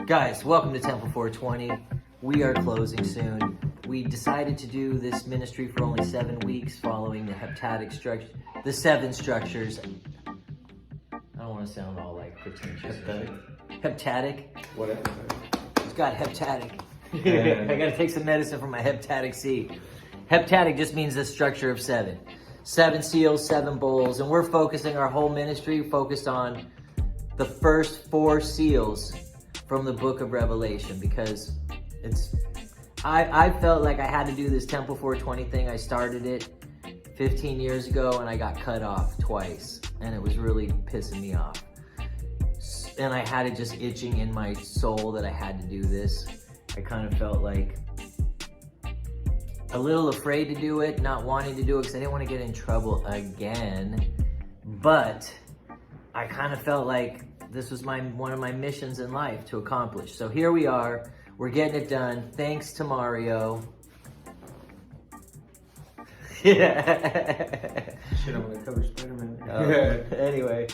Guys, welcome to Temple 420. We are closing soon. We decided to do this ministry for only 7 weeks following the heptatic structure, the 7 structures. I don't want to sound all like pretentious. Heptatic? What happened? It's got heptatic. I gotta take some medicine for my heptatic C. Heptatic just means the structure of 7. 7 seals, 7 bowls, and we're focusing our whole ministry focused on the first 4 seals from the book of Revelation, because I felt like I had to do this Temple 420 thing. I started it 15 years ago and I got cut off twice, and it was really pissing me off. And I had it just itching in my soul that I had to do this. I kind of felt like a little afraid to do it, not wanting to do it because I didn't want to get in trouble again. But I kind of felt like this was one of my missions in life to accomplish. So here we are. We're getting it done. Thanks to Mario. Yeah. Shit, I'm gonna cover Spider-Man. Anyway,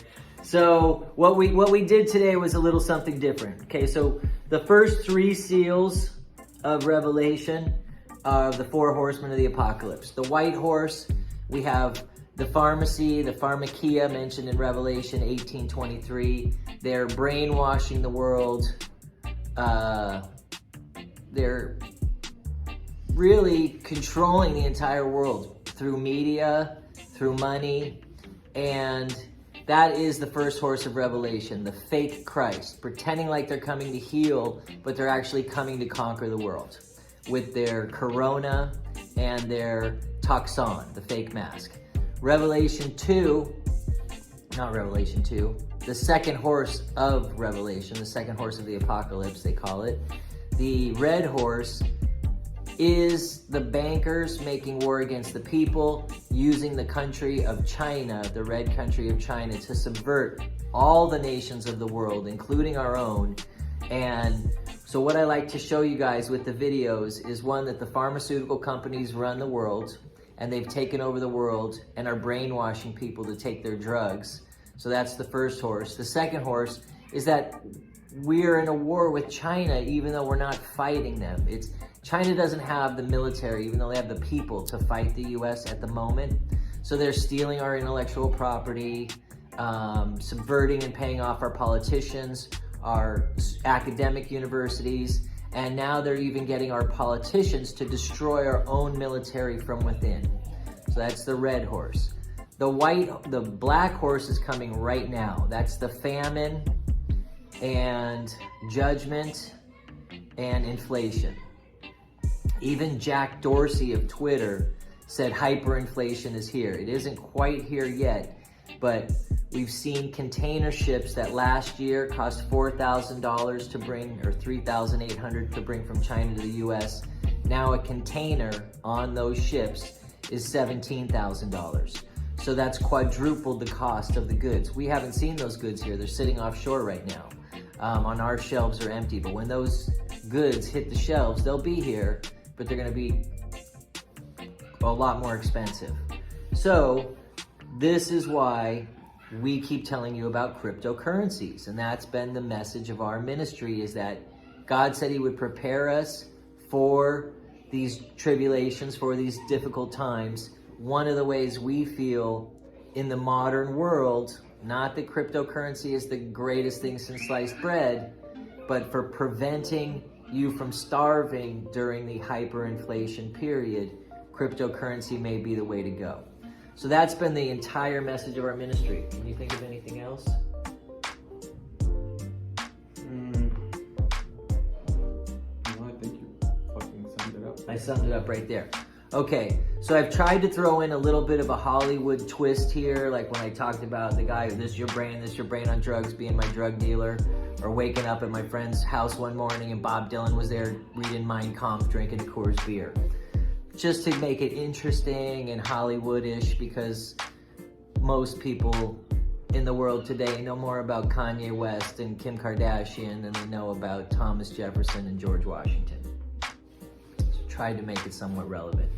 so what we did today was a little something different. Okay, so the first 3 seals of Revelation are the 4 horsemen of the apocalypse. The white horse, we have the pharmacy, the pharmakia mentioned in Revelation 18:23. They're brainwashing the world. They're really controlling the entire world through media, through money, and that is the first horse of Revelation, the fake Christ, pretending like they're coming to heal, but they're actually coming to conquer the world with their corona and their toxon, the fake mask. Revelation 2, not Revelation 2, the second horse of Revelation, the second horse of the apocalypse, they call it. The red horse is the bankers making war against the people, using the country of China, the red country of China, to subvert all the nations of the world, including our own. And so what I like to show you guys with the videos is, one, that the pharmaceutical companies run the world, and they've taken over the world and are brainwashing people to take their drugs. So that's the first horse. The second horse is that we're in a war with China, even though we're not fighting them. China doesn't have the military, even though they have the people to fight the US at the moment. So they're stealing our intellectual property, subverting and paying off our politicians, our academic universities, and now they're even getting our politicians to destroy our own military from within. So that's the red horse. The black horse is coming right now. That's the famine and judgment and inflation. Even Jack Dorsey of Twitter said hyperinflation is here. It isn't quite here yet, but we've seen container ships that last year cost $4,000 to bring, or $3,800 to bring from China to the US. Now a container on those ships is $17,000. So that's quadrupled the cost of the goods. We haven't seen those goods here. They're sitting offshore right now. On our shelves are empty, but when those goods hit the shelves, they'll be here, but they're gonna be a lot more expensive. So this is why we keep telling you about cryptocurrencies, and that's been the message of our ministry, is that God said he would prepare us for these tribulations, for these difficult times. One of the ways we feel in the modern world, not that cryptocurrency is the greatest thing since sliced bread, but for preventing you from starving during the hyperinflation period, cryptocurrency may be the way to go. So that's been the entire message of our ministry. Can you think of anything else? No, I think you fucking summed it up. I summed it up right there. Okay, so I've tried to throw in a little bit of a Hollywood twist here, like when I talked about the guy, this is your brain on drugs, being my drug dealer, or waking up at my friend's house one morning and Bob Dylan was there reading Mein Kampf, drinking a Coors beer. Just to make it interesting and Hollywood-ish, because most people in the world today know more about Kanye West and Kim Kardashian than they know about Thomas Jefferson and George Washington. So tried to make it somewhat relevant.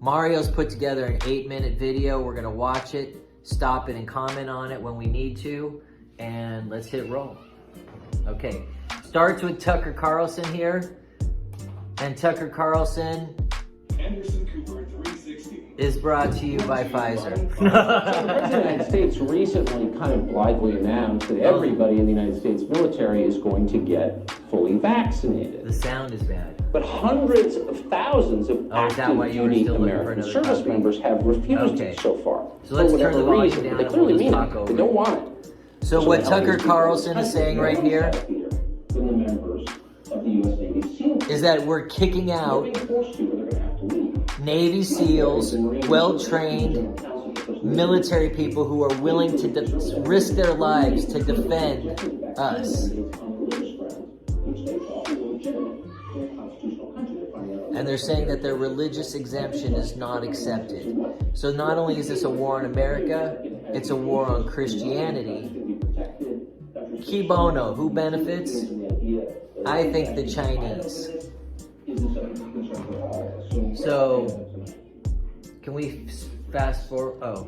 Mario's put together an 8-minute video. We're gonna watch it, stop it, and comment on it when we need to, and let's hit roll. Okay, starts with Tucker Carlson here. And Tucker Carlson Anderson Cooper 360 is brought to you by Pfizer. The President of the United States recently kind of blithely announced that everybody in the United States military is going to get fully vaccinated. The sound is bad. But hundreds of thousands of Oh, is that active why you were duty still looking for American another service copy? members have refused Okay. it so far. So let's For turn the whatever volume reason, down they and clearly we'll just mean talk it. over They it. don't want it. So what the Tucker hell is Carlson is saying right here From the members of the U.S. Navy SEALs. is that we're kicking out They're being forced to, or they're going to have to leave. Navy SEALs, well-trained military people who are willing to risk their lives to defend us. And they're saying that their religious exemption is not accepted. So not only is this a war on America, it's a war on Christianity. Qui bono, who benefits? I think the Chinese. So, can we fast forward? Oh,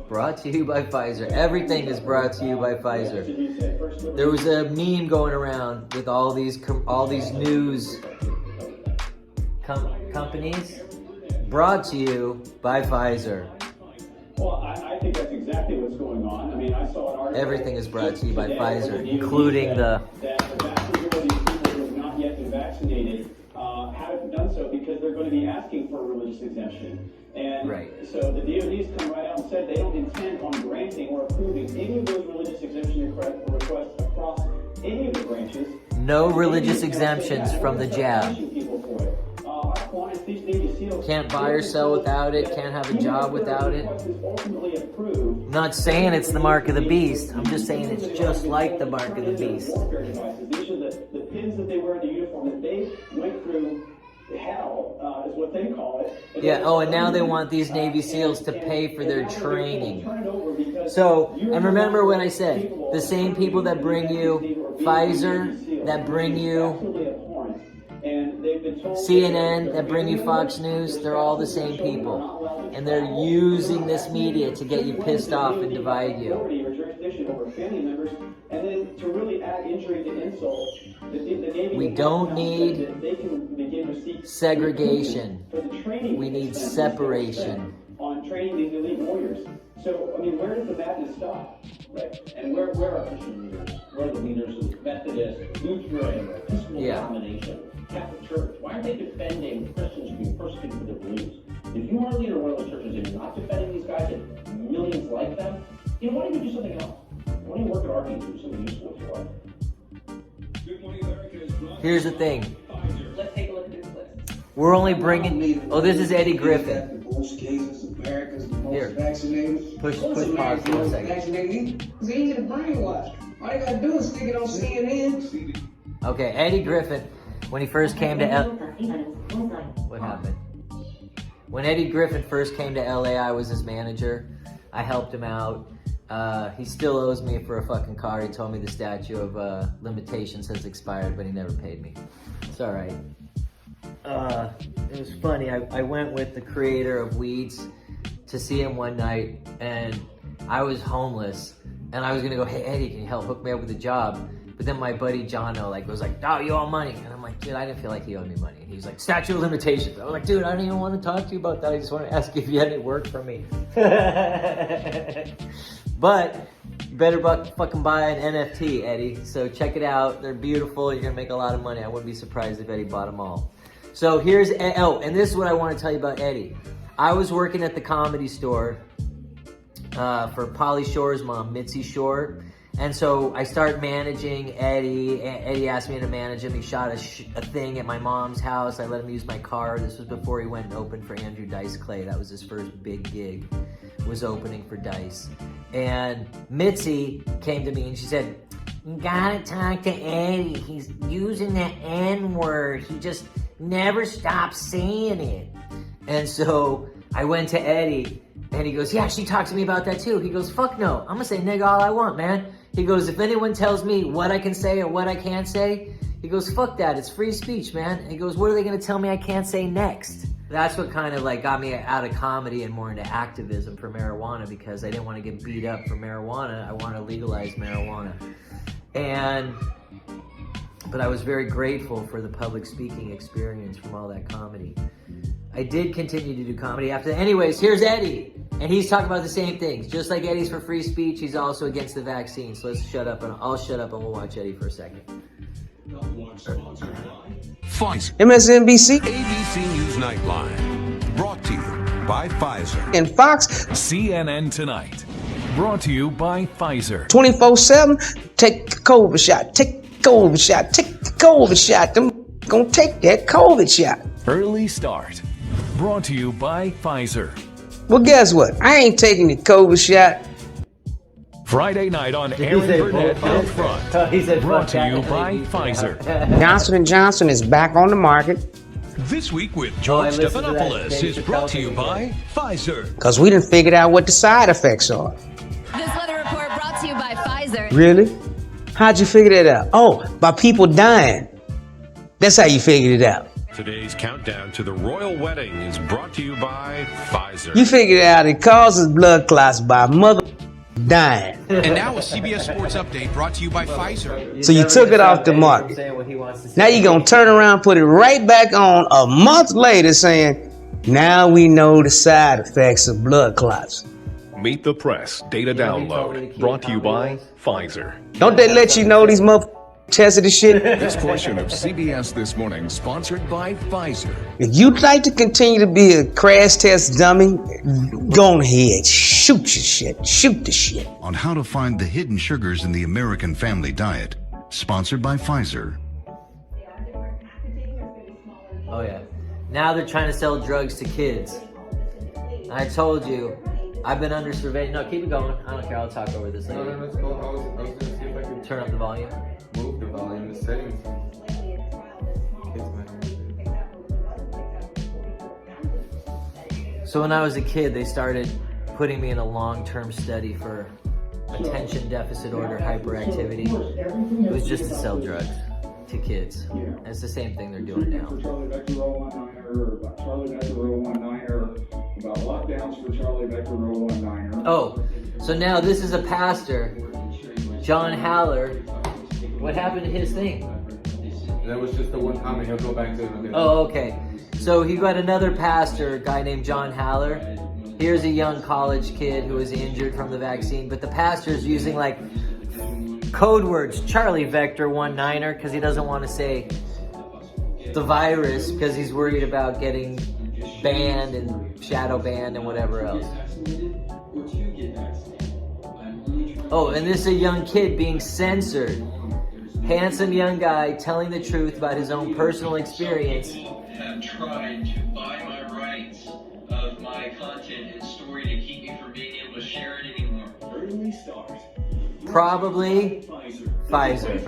brought to you by Pfizer. Everything is brought to you by Pfizer. There was a meme going around with all these news companies. Brought to you by Pfizer. Well, I think that's exactly what's going on. I mean, I saw an article. Everything is brought to you by Pfizer, including the. That the vast majority of people who have not yet been vaccinated haven't done so because they're going to be asking for a religious exemption. And Right. so the DoD's come right out and said they don't intend on granting or approving any of those religious exemption requests across any of the branches. No religious exemptions from the jab. Can't buy or sell without it, can't have a job without it. I'm not saying it's the mark of the beast, I'm just saying it's just like the mark of the beast. These are the pins that they wear in the uniform that they went through hell, is what they call it. Yeah, oh, and now they want these Navy SEALs to pay for their training. So, and remember what I said, the same people that bring you Pfizer, that bring you CNN, that bring you Fox News, they're all the same people. And they're using this media to get you pissed off and divide you. We don't need segregation. We need separation. On training these elite warriors. So, I mean, where does the madness stop? Right? And where are Christian leaders? Where are the leaders of Methodist, Lutheran, Episcopal denomination, Catholic Church? Why aren't they defending Christians who being persecuted for their beliefs? If you are a leader of one of those churches and you're not defending these guys and millions like them, you know, why don't you do something else? Why don't you work at Arby's and do something useful with your life? Here's the thing. Let's take a look at this list. We're only bringing. Oh, this is Eddie Griffin. The most cases, America's the most Here. vaccinated. Push Most pause Americans for a most second. vaccinated. It's easy to brainwash. All you gotta do is stick it on CNN. Okay, Eddie Griffin, when he first came to what happened? When Eddie Griffin first came to LA, I was his manager. I helped him out. He still owes me for a fucking car. He told me the statute of limitations has expired, but he never paid me. It's all right. It was funny. I went with the creator of Weeds to see him one night, and I was homeless, and I was gonna go, hey Eddie, can you help hook me up with a job? But then my buddy Jono was like, oh, you owe money. And I'm like, dude, I didn't feel like he owed me money. And he was like, statute of limitations. I was like, dude, I don't even want to talk to you about that. I just want to ask you if you had any work for me. But you better fucking buy an NFT, Eddie. So check it out. They're beautiful. You're gonna make a lot of money. I wouldn't be surprised if Eddie bought them all. So here's, and this is what I want to tell you about Eddie. I was working at the Comedy Store for Pauly Shore's mom, Mitzi Shore. And so I started managing Eddie. Eddie asked me to manage him. He shot a thing at my mom's house. I let him use my car. This was before he went and opened for Andrew Dice Clay. That was his first big gig, was opening for Dice. And Mitzi came to me and she said, you gotta talk to Eddie. He's using the N-word. He just never stops saying it. And so I went to Eddie and he goes, yeah, she talked to me about that too. He goes, fuck no. I'm gonna say nigga all I want, man. He goes, if anyone tells me what I can say or what I can't say, he goes, fuck that. It's free speech, man. And he goes, what are they gonna tell me I can't say next? That's what kind of like got me out of comedy and more into activism for marijuana, because I didn't want to get beat up for marijuana. I wanted to legalize marijuana. And But I was very grateful for the public speaking experience from all that comedy. I did continue to do comedy after that. Anyways, here's Eddie. And he's talking about the same things. Just like Eddie's for free speech, he's also against the vaccine. So let's shut up and I'll shut up and we'll watch Eddie for a second. Pfizer. MSNBC. ABC News Nightline. Brought to you by Pfizer. And Fox. CNN Tonight. Brought to you by Pfizer. 24/7. Take the COVID shot. Take the COVID shot. Take the COVID shot. Them gonna take that COVID shot. Early Start. Brought to you by Pfizer. Well, guess what? I ain't taking the COVID shot. Friday night on Aaron Burnett Out Front. He said, brought to you by Pfizer. Johnson & Johnson is back on the market. This week with George Stephanopoulos is brought to you by Pfizer. Because we done figured out what the side effects are. This weather report brought to you by Pfizer. Really? How'd you figure that out? Oh, by people dying. That's how you figured it out. Today's countdown to the royal wedding is brought to you by Pfizer. You figured out it causes blood clots by mother dying. And now a CBS Sports update brought to you by Pfizer. So you took it off the market. Now you're going to turn around, put it right back on a month later saying, now we know the side effects of blood clots. Meet the Press Data Download. Brought to you by Pfizer. Don't they let you know these motherfuckers tested the shit? This portion of CBS This Morning sponsored by Pfizer. If you'd like to continue to be a crash test dummy, go ahead, shoot your shit, shoot the shit. On how to find the hidden sugars in the American family diet, sponsored by Pfizer. Oh yeah. Now they're trying to sell drugs to kids. I told you, I've been under surveillance. No, keep it going. I don't care. I'll talk over this later. No, let's go. I was going to see if I could turn up the volume. Move the volume, the settings. So when I was a kid, they started putting me in a long-term study for attention deficit order hyperactivity. It was just to sell drugs to kids. And it's the same thing they're doing now. Charlie Becker 019er, about Charlie Becker 019er, about lockdowns for Charlie Becker 019er. Oh, so now this is a pastor, John Haller. What happened to his thing? That was just the one comment. He'll go back to it. Oh, okay. So he got another pastor, a guy named John Haller. Here's a young college kid who was injured from the vaccine, but the pastor's using like code words, Charlie Vector 19er, because he doesn't want to say the virus because he's worried about getting banned and shadow banned and whatever else. Oh, and this is a young kid being censored. Handsome young guy telling the truth about his own personal experience. Have tried to buy my rights of my content and story to keep me from being able to share it anymore. Early start. Probably Pfizer.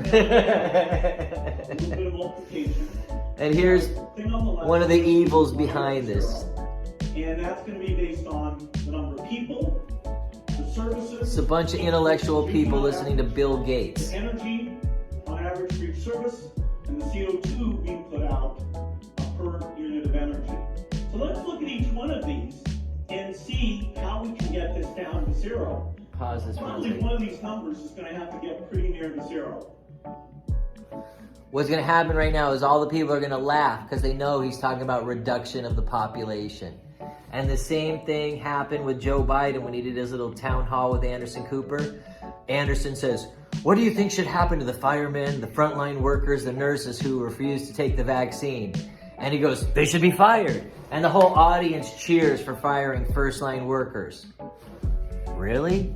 And here's one of the evils behind this. And that's going to be based on the number of people, the services. It's a bunch of intellectual people listening to Bill Gates. Energy on average for each service, and the CO2 being put out per unit of energy. So let's look at each one of these and see how we can get this down to zero. Pause this one Probably second. one of these numbers is going to have to get pretty near to zero. What's going to happen right now is all the people are going to laugh because they know he's talking about reduction of the population. And the same thing happened with Joe Biden when he did his little town hall with Anderson Cooper. Anderson says, what do you think should happen to the firemen, the frontline workers, the nurses who refuse to take the vaccine? And he goes, they should be fired. And the whole audience cheers for firing first-line workers. Really?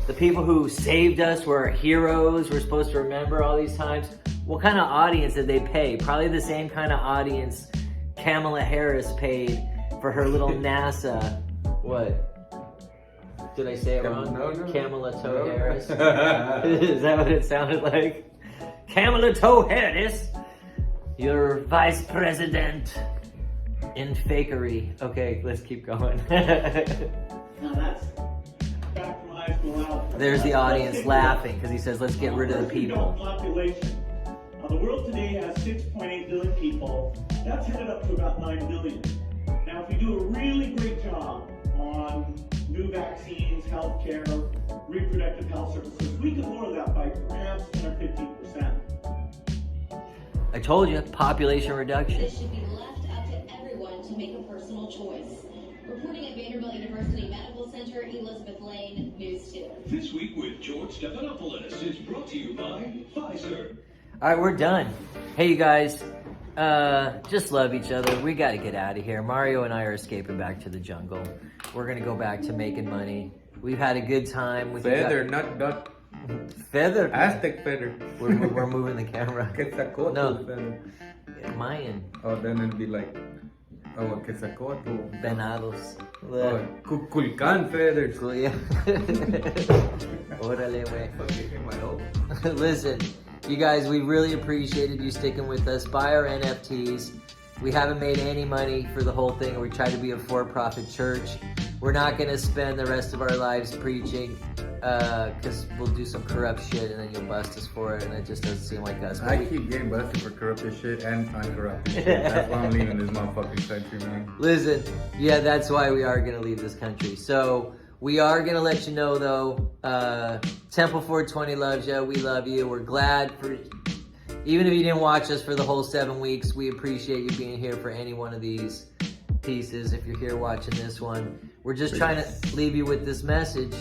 The people who saved us were heroes we're supposed to remember all these times? What kind of audience did they pay? Probably the same kind of audience Kamala Harris paid for her little NASA, what? Did I say it wrong? No. Kamala Toe Harris? Is that what it sounded like? Kamala Toe Harris, your vice president in fakery. Okay, let's keep going. Now that's back from high school out. There's the audience laughing because he says, let's get rid of the people. Population. The world today has 6.8 billion people. That's headed up to about 9 billion. Now, if you do a really great job on new vaccines, healthcare, reproductive health services, we could lower that by perhaps 10 or 15%. I told you, population reduction. This should be left up to everyone to make a personal choice. Reporting at Vanderbilt University Medical Center, Elizabeth Lane, News 2. This Week with George Stephanopoulos is brought to you by Pfizer. All right, we're done. Hey, you guys, just love each other. We got to get out of here. Mario and I are escaping back to the jungle. We're going to go back to making money. We've had a good time. Feather, not duck. Feather? Aztec feather. We're moving the camera. Quetzalcoatl No. feather. Mayan. Oh, then it'd be like, Quetzalcoatl. Venados. Oh, Kukulkan feathers. Yeah. Órale, güey. Listen, you guys, we really appreciated you sticking with us. Buy our NFTs. We haven't made any money for the whole thing. We try to be a for-profit church. We're not going to spend the rest of our lives preaching because we'll do some corrupt shit and then you'll bust us for it, and it just doesn't seem like us. I keep getting busted for corrupted shit and uncorrupted shit. That's why I'm leaving this motherfucking country, man. Listen, yeah, that's why we are going to leave this country. So we are going to let you know, though, Temple 420 loves you. We love you. We're glad for... Even if you didn't watch us for the whole 7 weeks, we appreciate you being here for any one of these pieces. If you're here watching this one, we're just trying to leave you with this message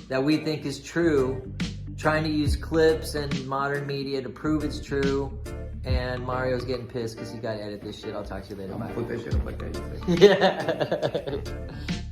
that we think is true, trying to use clips and modern media to prove it's true. And Mario's getting pissed because he got to edit this shit. I'll talk to you later. Bye. Put that shit up like that. Yeah.